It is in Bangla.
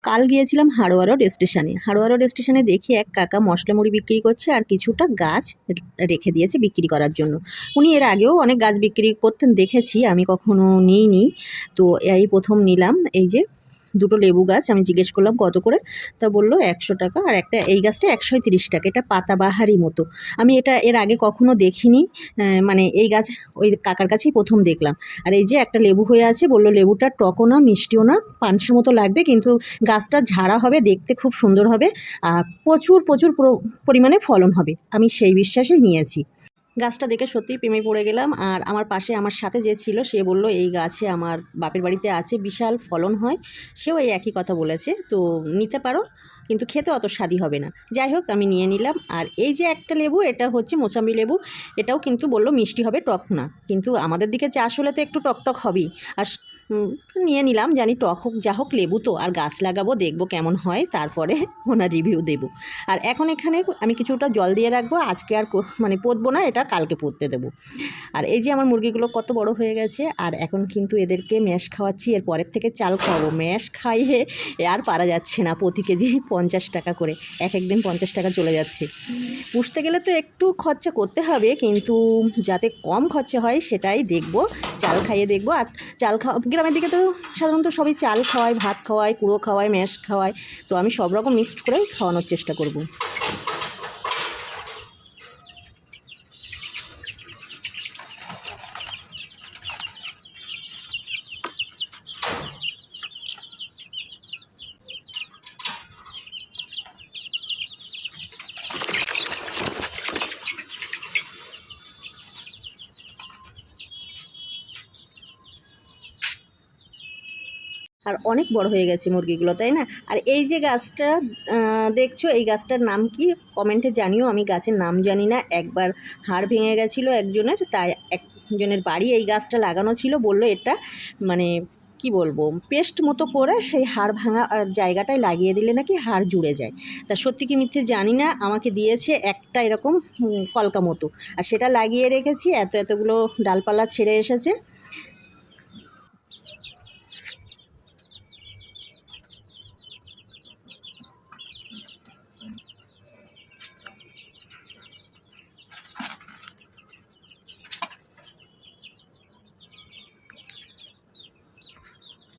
কাল গিয়েছিলাম হাড়োয়া রোড স্টেশনে। হাড়োয়া রোড স্টেশনে দেখি এক কাকা মশলা মুড়ি বিক্রি করছে আর কিছুটা গাছ রেখে দিয়েছে বিক্রি করার জন্য। উনি এর আগেও অনেক গাছ বিক্রি করতেন, দেখেছি, আমি কখনো নিইনি। তো এই প্রথম নিলাম। এই যে দুটো লেবু গাছ, আমি জিজ্ঞেস করলাম কত করে, তা বললো 100 টাকা, আর একটা এই গাছটা 130 টাকা। এটা পাতাবাহারি মতো, আমি এটা এর আগে কখনো দেখিনি। মানে এই গাছ ওই কাকার কাছেই প্রথম দেখলাম। আর এই যে একটা লেবু হয়ে আছে, বললো লেবুটা টকও না মিষ্টিও না, পানসা মতো লাগবে, কিন্তু গাছটা ঝাড়া হবে, দেখতে খুব সুন্দর হবে, আর প্রচুর প্রচুর পরিমাণে ফলন হবে। আমি সেই বিশ্বাসেই নিয়েছি। গাছটা দেখে সত্যিই প্রেমে পড়ে গেলাম। আর আমার পাশে আমার সাথে যে ছিল সে বলল এই গাছে আমার বাপের বাড়িতে আছে, বিশাল ফলন হয়। সেও এই একই কথা বলেছে, তো নিতে পারো, কিন্তু খেতে অত স্বাদই হবে না। যাই হোক, আমি নিয়ে নিলাম। আর এই যে একটা লেবু, এটা হচ্ছে মোসাম্বি লেবু। এটাও কিন্তু বলল মিষ্টি হবে, টক না, কিন্তু আমাদের দিকে চাষ হলে তো একটু টক টক হবেই। আর নিয়ে নিলাম, জানি টক হোক যা হোক, লেবু তো, আর গাছ লাগাবো, দেখবো কেমন হয়, তারপরে ওনার রিভিউ দেবো। আর এখন এখানে আমি কিছুটা জল দিয়ে রাখবো, আজকে আর মানে পোঁতবো না, এটা কালকে পুঁততে দেবো। আর এই যে আমার মুরগিগুলো কত বড় হয়ে গেছে, আর এখন কিন্তু এদেরকে ম্যাশ খাওয়াচ্ছি, এর পরের থেকে চাল খাওয়াবো। ম্যাশ খাইয়ে আর পারা যাচ্ছে না, প্রতি কেজি 50 টাকা করে, এক একদিন 50 টাকা চলে যাচ্ছে। পুষতে গেলে তো একটু খরচা করতে হবে, কিন্তু যাতে কম খরচা হয় সেটাই দেখব, চাল খাইয়ে দেখব। আর চাল খাওয়া, গ্রামের দিকে তো সাধারণত সবই চাল খাওয়ায়, ভাত খাওয়ায়, কুড়ো খাওয়ায়, ম্যাশ খাওয়ায়, তো আমি সব রকম মিক্সড করে খাওয়ানোর চেষ্টা করব। আর অনেক বড় হয়ে গেছে মুরগিগুলো, তাই না? আর এই যে গাছটা দেখছো, এই গাছটার নাম কি কমেন্টে জানিও, আমি গাছের নাম জানি না। একবার হাড় ভেঙে গেছিলো একজনের, তাই একজনের বাড়ি এই গাছটা লাগানো ছিল, বললো এটা মানে কি বলবো, পেস্ট মতো করে সেই হাড় ভাঙা জায়গাটায় লাগিয়ে দিলে নাকি হাড় জুড়ে যায়। তা সত্যি কি মিথ্যে জানি না, আমাকে দিয়েছে একটা এরকম কলকা মতো, আর সেটা লাগিয়ে রেখেছি, এতগুলো ডালপালা ছেড়ে এসেছে।